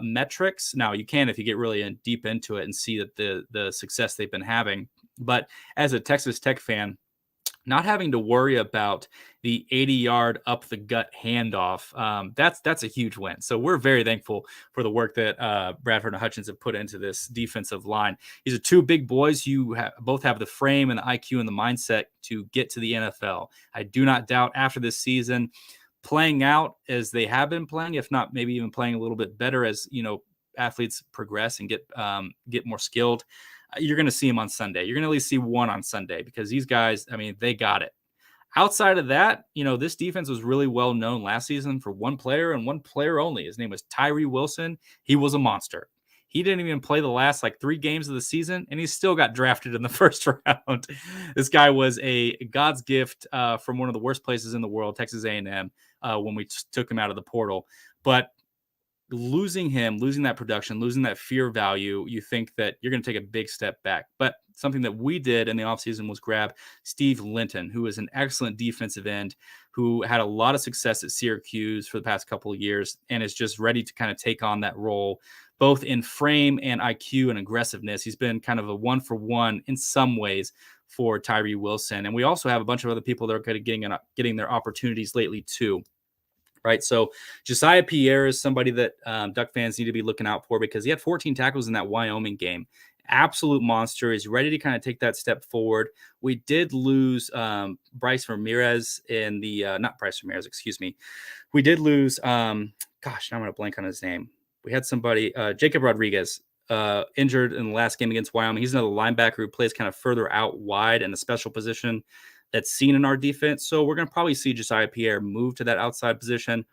C: metrics. Now, you can if you get really deep into it and see that the success they've been having. But as a Texas Tech fan, not having to worry about the 80-yard up the gut handoff, that's a huge win. So we're very thankful for the work that Bradford and Hutchins have put into this defensive line. These are two big boys who both have the frame and the IQ and the mindset to get to the NFL. I do not doubt after this season, playing out as they have been playing, if not maybe even playing a little bit better as athletes progress and get more skilled, you're going to see him on Sunday. You're going to at least see one on Sunday because these guys, they got it. Outside of that, this defense was really well known last season for one player and one player only. His name was Tyree Wilson. He was a monster. He didn't even play the last 3 games of the season, and he still got drafted in the first round. This guy was a God's gift from one of the worst places in the world, Texas A&M, when we took him out of the portal. But losing him, losing that production, losing that fear value, you think that you're going to take a big step back. But something that we did in the offseason was grab Steve Linton, who is an excellent defensive end, who had a lot of success at Syracuse for the past couple of years and is just ready to kind of take on that role, both in frame and IQ and aggressiveness. He's been kind of a one-for-one in some ways for Tyree Wilson. And we also have a bunch of other people that are kind of getting their opportunities lately too. Right. So Josiah Pierre is somebody that Duck fans need to be looking out for because he had 14 tackles in that Wyoming game. Absolute monster. He's ready to kind of take that step forward. We did lose Bryce Ramirez in the not Bryce Ramirez, excuse me. We did lose. Now I'm going to blank on his name. We had somebody, Jacob Rodriguez, injured in the last game against Wyoming. He's another linebacker who plays kind of further out wide in a special position that's seen in our defense. So we're going to probably see Josiah Pierre move to that outside position,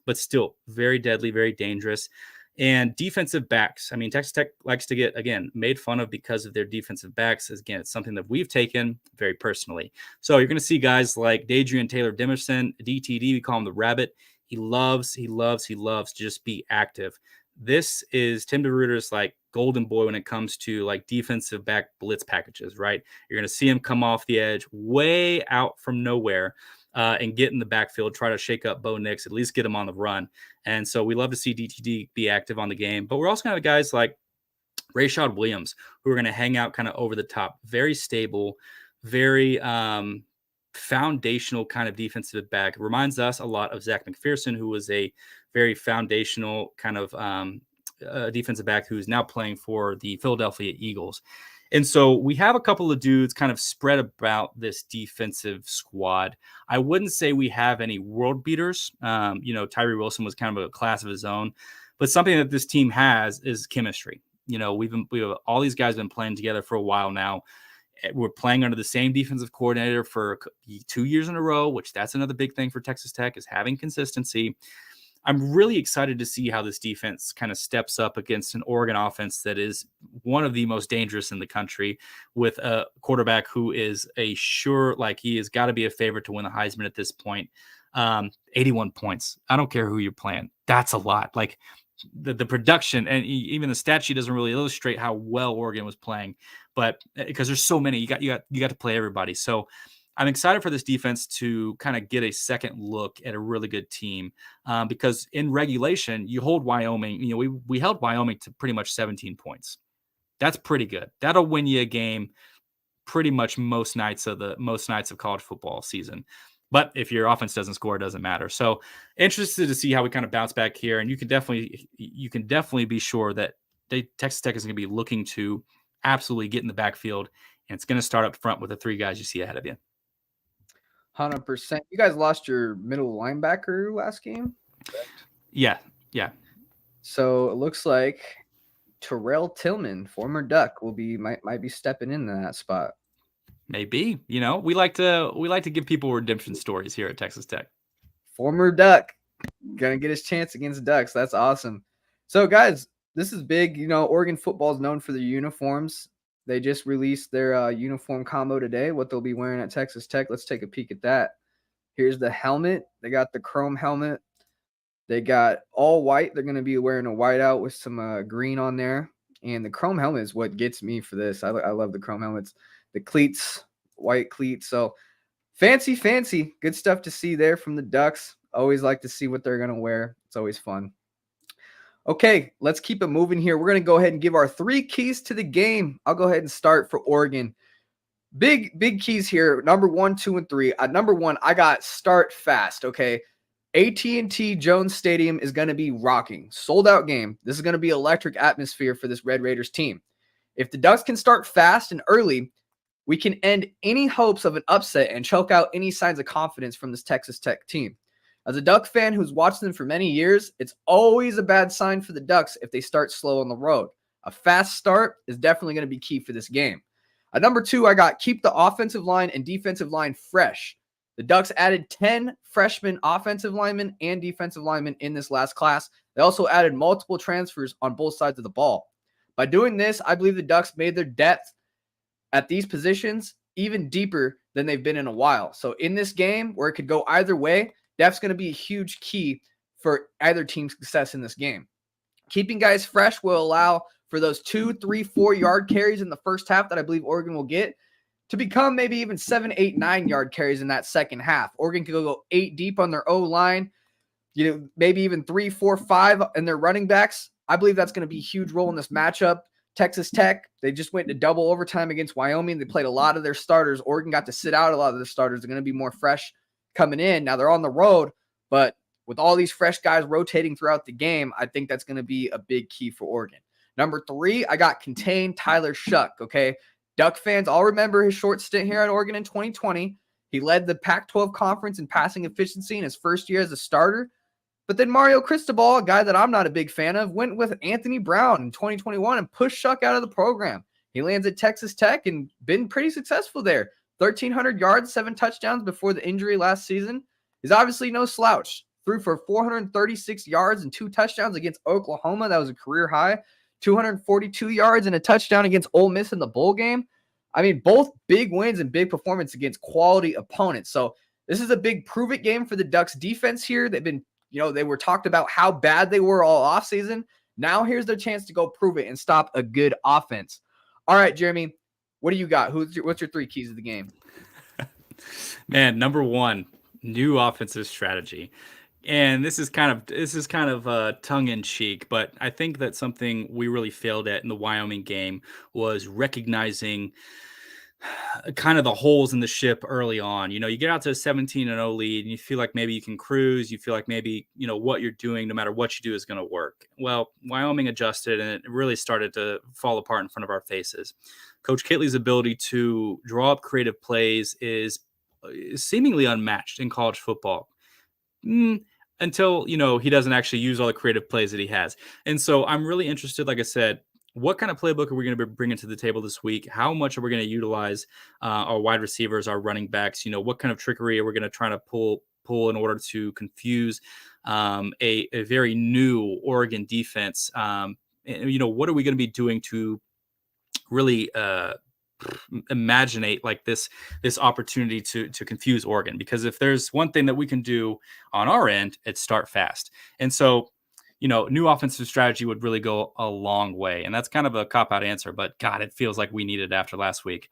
C: but still very deadly, very dangerous. And defensive backs. Texas Tech likes to get, again, made fun of because of their defensive backs. Again, it's something that we've taken very personally. So you're going to see guys like Dadrian Taylor Demerson, DTD, we call him the Rabbit. He loves to just be active. This is Tim DeRuyter's golden boy when it comes to defensive back blitz packages, right? You're going to see him come off the edge way out from nowhere and get in the backfield, try to shake up Bo Nix, at least get him on the run. And so we love to see DTD be active on the game, but we're also going to have guys like Rashad Williams who are going to hang out kind of over the top, very stable, very foundational kind of defensive back. It reminds us a lot of Zach McPherson, who was a very foundational kind of defensive back who's now playing for the Philadelphia Eagles. And so we have a couple of dudes kind of spread about this defensive squad. I wouldn't say we have any world beaters. Tyree Wilson was kind of a class of his own, but something that this team has is chemistry. We've all these guys been playing together for a while now. We're playing under the same defensive coordinator for 2 years in a row, which that's another big thing for Texas Tech is having consistency. I'm really excited to see how this defense kind of steps up against an Oregon offense that is one of the most dangerous in the country with a quarterback who is he has got to be a favorite to win the Heisman at this point. 81 points. I don't care who you're playing. That's a lot. The production and even the stat sheet doesn't really illustrate how well Oregon was playing, but because there's so many, you got to play everybody. So I'm excited for this defense to kind of get a second look at a really good team because in regulation, you hold Wyoming. We held Wyoming to pretty much 17 points. That's pretty good. That'll win you a game pretty much most nights of college football season. But if your offense doesn't score, it doesn't matter. So interested to see how we kind of bounce back here. And you can definitely be sure that Texas Tech is going to be looking to absolutely get in the backfield. And it's going to start up front with the 3 guys you see ahead of you.
A: 100%. You guys lost your middle linebacker last game?
C: Yeah.
A: So it looks like Terrell Tillman, former Duck, might be stepping into that spot.
C: Maybe. We like to give people redemption stories here at Texas Tech.
A: Former Duck gonna get his chance against Ducks. That's awesome. So guys, this is big. Oregon football is known for their uniforms. They just released their uniform combo today, what they'll be wearing at Texas Tech. Let's take a peek at that. Here's the helmet. They got the chrome helmet. They got all white. They're going to be wearing a whiteout with some green on there. And the chrome helmet is what gets me for this. I love the chrome helmets. The cleats, white cleats. So fancy. Good stuff to see there from the Ducks. Always like to see what they're going to wear. It's always fun. Okay, let's keep it moving here. We're going to go ahead and give our 3 keys to the game. I'll go ahead and start for Oregon. Big keys here. Number 1, 2, and 3. At number 1, I got start fast, okay? AT&T Jones Stadium is going to be rocking. Sold out game. This is going to be electric atmosphere for this Red Raiders team. If the Ducks can start fast and early, we can end any hopes of an upset and choke out any signs of confidence from this Texas Tech team. As a Duck fan who's watched them for many years, it's always a bad sign for the Ducks if they start slow on the road. A fast start is definitely going to be key for this game. At number 2, I got keep the offensive line and defensive line fresh. The Ducks added 10 freshman offensive linemen and defensive linemen in this last class. They also added multiple transfers on both sides of the ball. By doing this, I believe the Ducks made their depth at these positions even deeper than they've been in a while. So in this game, where it could go either way, depth's going to be a huge key for either team's success in this game. Keeping guys fresh will allow for those 2, 3, 4 yard carries in the first half that I believe Oregon will get to become maybe even 7, 8, 9 yard carries in that second half. Oregon could go 8 deep on their O-line, maybe even 3, 4, 5 in their running backs. I believe that's going to be a huge role in this matchup. Texas Tech, they just went into double overtime against Wyoming. They played a lot of their starters. Oregon got to sit out a lot of their starters. They're going to be more fresh coming in. Now they're on the road, but with all these fresh guys rotating throughout the game, I think that's going to be a big key for Oregon. Number 3, I got contain Tyler Shuck, okay? Duck fans all remember his short stint here at Oregon in 2020. He led the Pac-12 conference in passing efficiency in his first year as a starter. But then Mario Cristobal, a guy that I'm not a big fan of, went with Anthony Brown in 2021 and pushed Shuck out of the program. He lands at Texas Tech and been pretty successful there. 1,300 yards, 7 touchdowns before the injury last season. He's obviously no slouch. Threw for 436 yards and 2 touchdowns against Oklahoma. That was a career high. 242 yards and a touchdown against Ole Miss in the bowl game. I mean, both big wins and big performance against quality opponents. So this is a big prove-it game for the Ducks defense here. They've been, they were talked about how bad they were all offseason. Now here's their chance to go prove it and stop a good offense. All right, Jeramey, what do you got? What's your 3 keys of the game?
C: Man, number 1, new offensive strategy. And this is kind of tongue in cheek, but I think that something we really failed at in the Wyoming game was recognizing kind of the holes in the ship early on. You get out to a 17-0 lead and you feel like maybe you can cruise. You feel like maybe, what you're doing, no matter what you do, is going to work. Well, Wyoming adjusted and it really started to fall apart in front of our faces. Coach Kittley's ability to draw up creative plays is seemingly unmatched in college football. Until, he doesn't actually use all the creative plays that he has. And so I'm really interested, like I said, what kind of playbook are we going to be bringing to the table this week? How much are we going to utilize our wide receivers, our running backs? What kind of trickery are we going to try to pull in order to confuse a very new Oregon defense? What are we going to be doing to really imaginate like this opportunity to confuse Oregon? Because if there's one thing that we can do on our end, it's start fast. And so, new offensive strategy would really go a long way. And that's kind of a cop-out answer, but God, it feels like we need it after last week.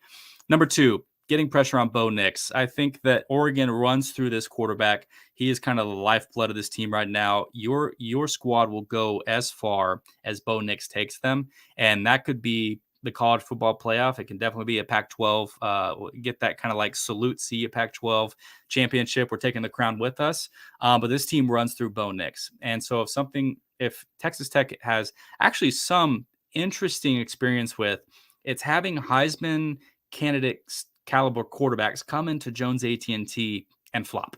C: Number 2, getting pressure on Bo Nix. I think that Oregon runs through this quarterback. He is kind of the lifeblood of this team right now. Your squad will go as far as Bo Nix takes them. And that could be the college football playoff. It can definitely be a Pac-12, get that kind of like salute, see a Pac-12 championship. We're taking the crown with us. But this team runs through Bo Nix. And so if Texas Tech has actually some interesting experience with, it's having Heisman candidate caliber quarterbacks come into Jones AT&T and flop.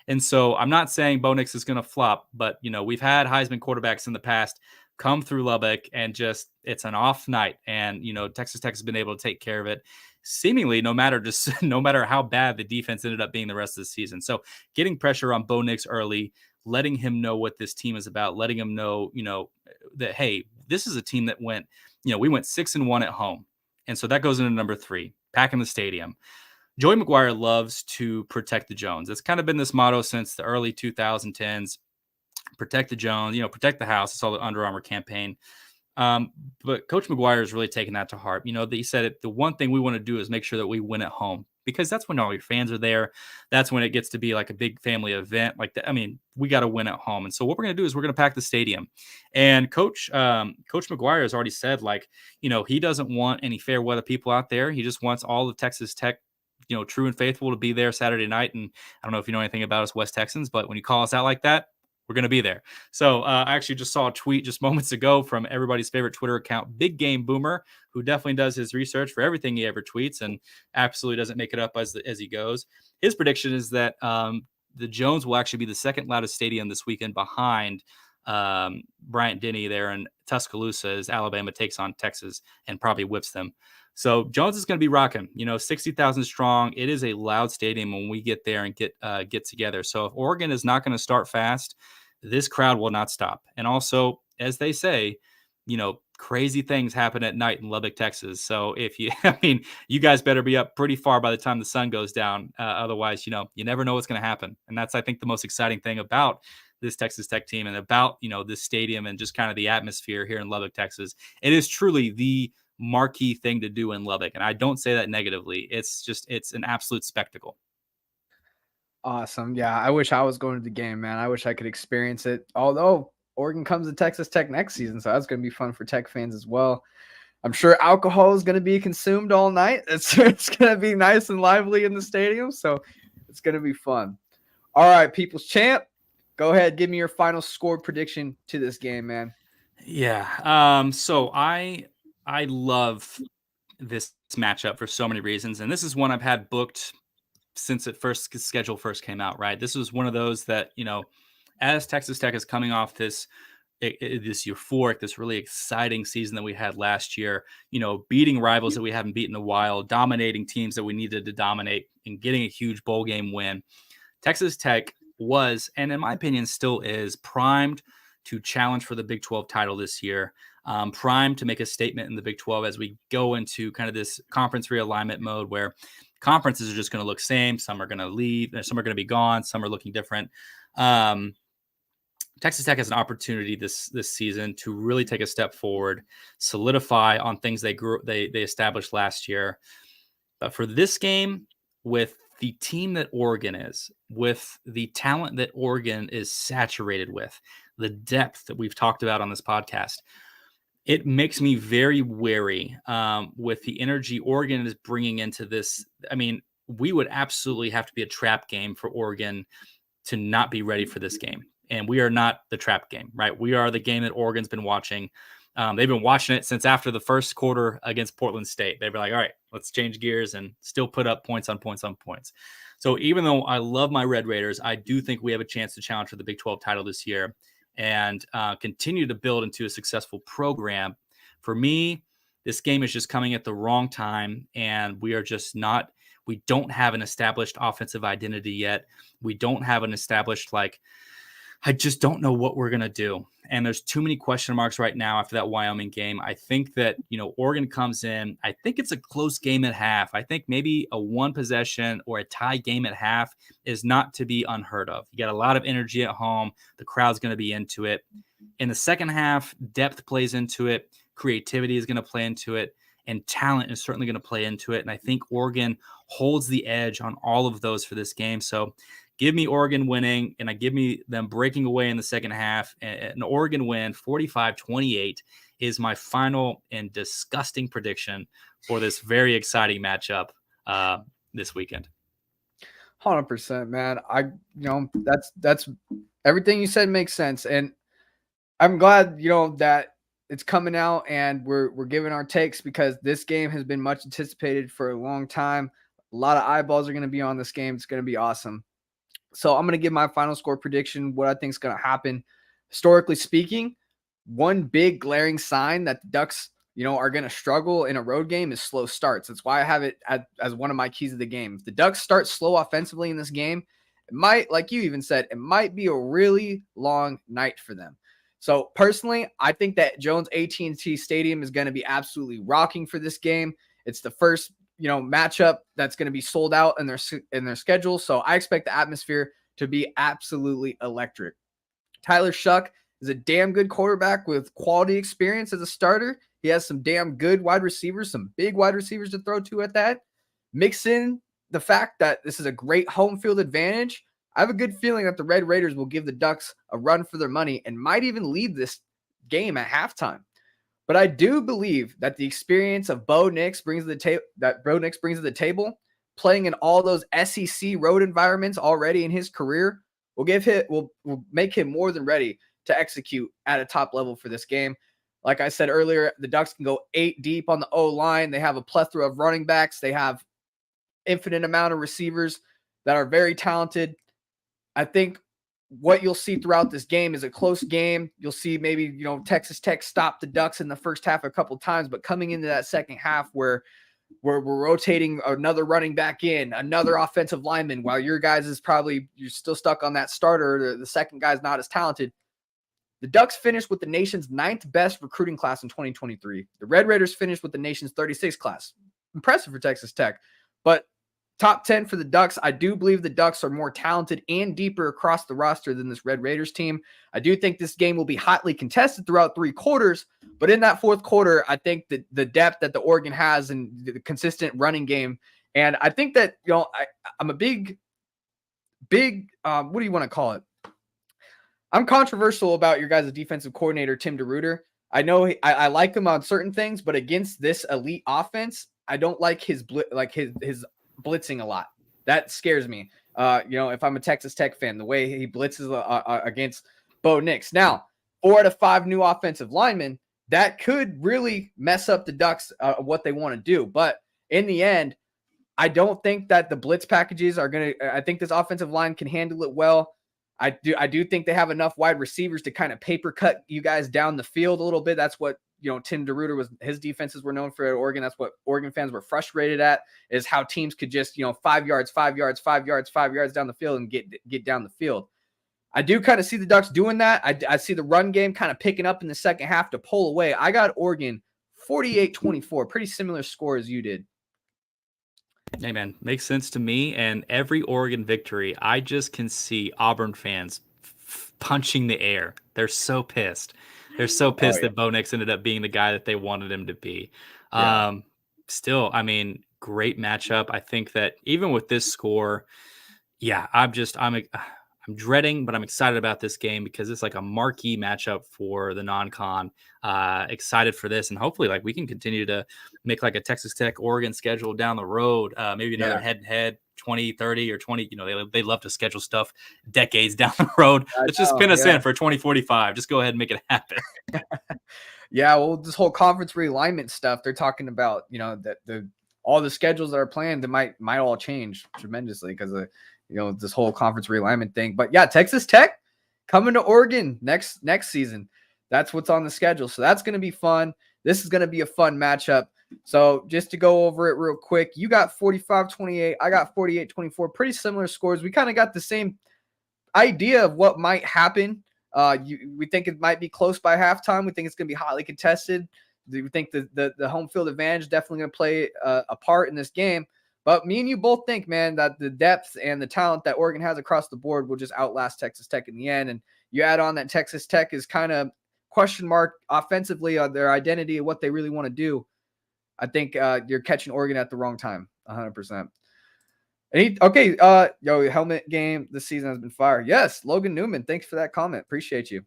C: And so I'm not saying Bo Nix is going to flop, but, we've had Heisman quarterbacks in the past come through Lubbock and just it's an off night. And, Texas Tech has been able to take care of it seemingly no matter how bad the defense ended up being the rest of the season. So getting pressure on Bo Nix early, letting him know what this team is about, letting him know, that, hey, this is a team that went, we went 6-1 at home. And so that goes into number 3, packing the stadium. Joey McGuire loves to protect the Jones. It's kind of been this motto since the early 2010s. Protect the Jones, protect the house. It's all the Under Armour campaign. But Coach McGuire is really taking that to heart. He said the one thing we want to do is make sure that we win at home, because that's when all your fans are there. That's when it gets to be like a big family event like that. I mean, we got to win at home. And so what we're going to do is we're going to pack the stadium. And Coach McGuire has already said, he doesn't want any fair weather people out there. He just wants all of Texas Tech, true and faithful, to be there Saturday night. And I don't know if you know anything about us West Texans, but when you call us out like that, we're going to be there. So I actually just saw a tweet just moments ago from everybody's favorite Twitter account, Big Game Boomer, who definitely does his research for everything he ever tweets and absolutely doesn't make it up as he goes. His prediction is that the Jones will actually be the second loudest stadium this weekend behind Bryant-Denny there in Tuscaloosa as Alabama takes on Texas and probably whips them. So Jones is going to be rocking, 60,000 strong. It is a loud stadium when we get there and get together. So if Oregon is not going to start fast, this crowd will not stop. And also, as they say, crazy things happen at night in Lubbock, Texas. So you guys better be up pretty far by the time the sun goes down. Otherwise, you never know what's going to happen. And that's, I think, the most exciting thing about this Texas Tech team and about, this stadium and just kind of the atmosphere here in Lubbock, Texas. It is truly the marquee thing to do in Lubbock. And I don't say that negatively. It's an absolute spectacle.
A: Awesome. Yeah. I wish I was going to the game, man. I wish I could experience it. Although Oregon comes to Texas Tech next season. So that's going to be fun for Tech fans as well. I'm sure alcohol is going to be consumed all night. It's going to be nice and lively in the stadium. So it's going to be fun. All right, People's Champ, go ahead. Give me your final score prediction to this game, man.
C: Yeah. So I love this matchup for so many reasons. And this is one I've had booked since schedule first came out, right? This was one of those that, as Texas Tech is coming off this euphoric, this really exciting season that we had last year, beating rivals that we haven't beaten in a while, dominating teams that we needed to dominate, and getting a huge bowl game win. Texas Tech was, and in my opinion still is, primed to challenge for the Big 12 title this year, primed to make a statement in the Big 12 as we go into kind of this conference realignment mode where conferences are just going to look same. Some are going to leave. Some are going to be gone. Some are looking different. Texas Tech has an opportunity this season to really take a step forward, solidify on things they established last year. But for this game, with the team that Oregon is, with the talent that Oregon is saturated with, the depth that we've talked about on this podcast, it makes me very wary with the energy Oregon is bringing into this. I mean, we would absolutely have to be a trap game for Oregon to not be ready for this game. And we are not the trap game, right? We are the game that Oregon's been watching. They've been watching it since after the first quarter against Portland State. They've been like, all right, let's change gears and still put up points on points on points. So even though I love my Red Raiders, I do think we have a chance to challenge for the Big 12 title this year and continue to build into a successful program. For me, this game is just coming at the wrong time, and we don't have an established offensive identity yet. We don't have an established, I just don't know what we're going to do. And there's too many question marks right now after that Wyoming game. I think that, Oregon comes in. I think it's a close game at half. I think maybe a one possession or a tie game at half is not to be unheard of. You got a lot of energy at home. The crowd's going to be into it. In the second half, depth plays into it. Creativity is going to play into it. And talent is certainly going to play into it. And I think Oregon holds the edge on all of those for this game. So give me Oregon winning, and I give me them breaking away in the second half. An Oregon win, 45-28, is my final and disgusting prediction for this very exciting matchup this weekend.
A: 100%, man. That's everything you said makes sense, and I'm glad that it's coming out and we're giving our takes, because this game has been much anticipated for a long time. A lot of eyeballs are going to be on this game. It's going to be awesome. So I'm going to give my final score prediction, what I think is going to happen. Historically speaking, one big glaring sign that the Ducks, are going to struggle in a road game is slow starts. That's why I have it as one of my keys of the game. If the Ducks start slow offensively in this game, it might, like you even said, it might be a really long night for them. So personally, I think that Jones AT&T Stadium is going to be absolutely rocking for this game. It's the first, matchup that's going to be sold out in their schedule. So I expect the atmosphere to be absolutely electric. Tyler Shuck is a damn good quarterback with quality experience as a starter. He has some damn good wide receivers, some big wide receivers to throw to at that. Mix in the fact that this is a great home field advantage. I have a good feeling that the Red Raiders will give the Ducks a run for their money and might even lead this game at halftime. But I do believe that the experience of Bo Nix brings to the table, playing in all those SEC road environments already in his career, will make him more than ready to execute at a top level for this game. Like I said earlier, the Ducks can go 8 deep on the O-line. They have a plethora of running backs. They have infinite amount of receivers that are very talented. I think what you'll see throughout this game is a close game. You'll see maybe, Texas Tech stop the Ducks in the first half a couple times, but coming into that second half where we're rotating another running back in, another offensive lineman, while your guys you're still stuck on that starter. The second guy's not as talented. The Ducks finished with the nation's 9th best recruiting class in 2023. The Red Raiders finished with the nation's 36th class. Impressive for Texas Tech, but top 10 for the Ducks. I do believe the Ducks are more talented and deeper across the roster than this Red Raiders team. I do think this game will be hotly contested throughout 3 quarters, but in that 4th quarter, I think that the depth that the Oregon has and the consistent running game, and I think that, I'm a big, what do you want to call it? I'm controversial about your guys' defensive coordinator, Tim DeRuyter. I know I like him on certain things, but against this elite offense, I don't like his blitzing a lot. That scares me. If I'm a Texas Tech fan, the way he blitzes against Bo Nix. Now, 4 out of 5 new offensive linemen, that could really mess up the Ducks, what they want to do. But in the end, I don't think that the blitz packages are going to – I think this offensive line can handle it well. I do think they have enough wide receivers to kind of paper cut you guys down the field a little bit. That's what, Tim DeRuyter his defenses were known for at Oregon. That's what Oregon fans were frustrated at, is how teams could just, 5 yards down the field and get down the field. I do kind of see the Ducks doing that. I see the run game kind of picking up in the second half to pull away. I got Oregon 48-24, pretty similar score as you did.
C: Hey, man, makes sense to me. And every Oregon victory, I just can see Auburn fans punching the air. They're so pissed. They're so pissed that Bo Nix ended up being the guy that they wanted him to be. Yeah. Still, great matchup. I think that even with this score, I'm dreading, but I'm excited about this game because it's like a marquee matchup for the non-con. Excited for this, and hopefully we can continue to make a Texas Tech Oregon schedule down the road. Maybe another head-to-head 2030 or 20. They love to schedule stuff decades down the road. Let's just pin us in for 2045. Just go ahead and make it happen.
A: Yeah, well, this whole conference realignment stuff, they're talking about, that all the schedules that are planned, that might all change tremendously because of this whole conference realignment thing. But yeah, Texas Tech coming to Oregon next season. That's what's on the schedule. So that's going to be fun. This is going to be a fun matchup. So just to go over it real quick, you got 45-28. I got 48-24. Pretty similar scores. We kind of got the same idea of what might happen. We think it might be close by halftime. We think it's going to be hotly contested. We think the home field advantage is definitely going to play a part in this game. But me and you both think, man, that the depth and the talent that Oregon has across the board will just outlast Texas Tech in the end. And you add on that Texas Tech is kind of question mark offensively on their identity and what they really want to do. I think you're catching Oregon at the wrong time, 100%. Helmet game this season has been fire. Yes, Logan Newman, thanks for that comment. Appreciate you.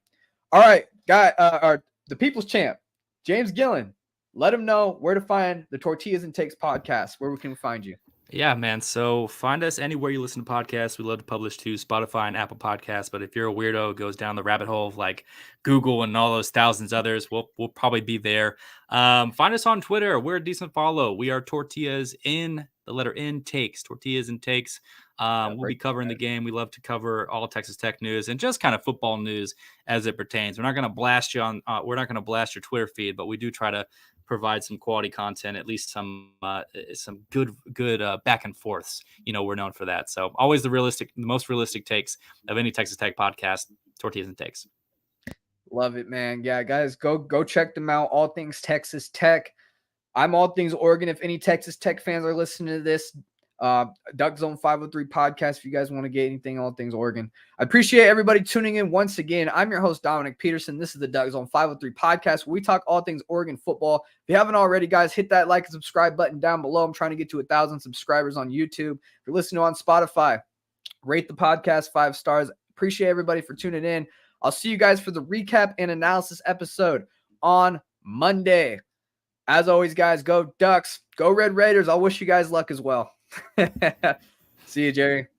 A: All right, the People's Champ, James Gillilan. Let him know where to find the Tortillas and Takes podcast, where we can find you.
C: Yeah, man. So find us anywhere you listen to podcasts. We love to publish to Spotify and Apple Podcasts. But if you're a weirdo who goes down the rabbit hole of Google and all those thousands others, we'll probably be there. Find us on Twitter. We're a decent follow. We are Tortillas in the letter N Takes. Tortillas and Takes. We'll be covering the game. We love to cover all Texas Tech news and just kind of football news as it pertains. We're not going to blast you on. We're not going to blast your Twitter feed, but we do try to provide some quality content, at least some good back and forths. We're known for that. So always the most realistic takes of any Texas Tech podcast. Tortillas and Takes.
A: Love it, man. Yeah, guys, go check them out. All things Texas Tech. I'm All Things Oregon. If any Texas Tech fans are listening to this, DuckZone503 Podcast, if you guys want to get anything All Things Oregon. I appreciate everybody tuning in once again. I'm your host, Dominiqk Peterson. This is the DuckZone503 Podcast, where we talk all things Oregon football. If you haven't already, guys, hit that like and subscribe button down below. I'm trying to get to 1,000 subscribers on YouTube. If you're listening on Spotify, rate the podcast 5 stars. Appreciate everybody for tuning in. I'll see you guys for the recap and analysis episode on Monday. As always, guys, go Ducks, go Red Raiders. I'll wish you guys luck as well. See you, Jerry.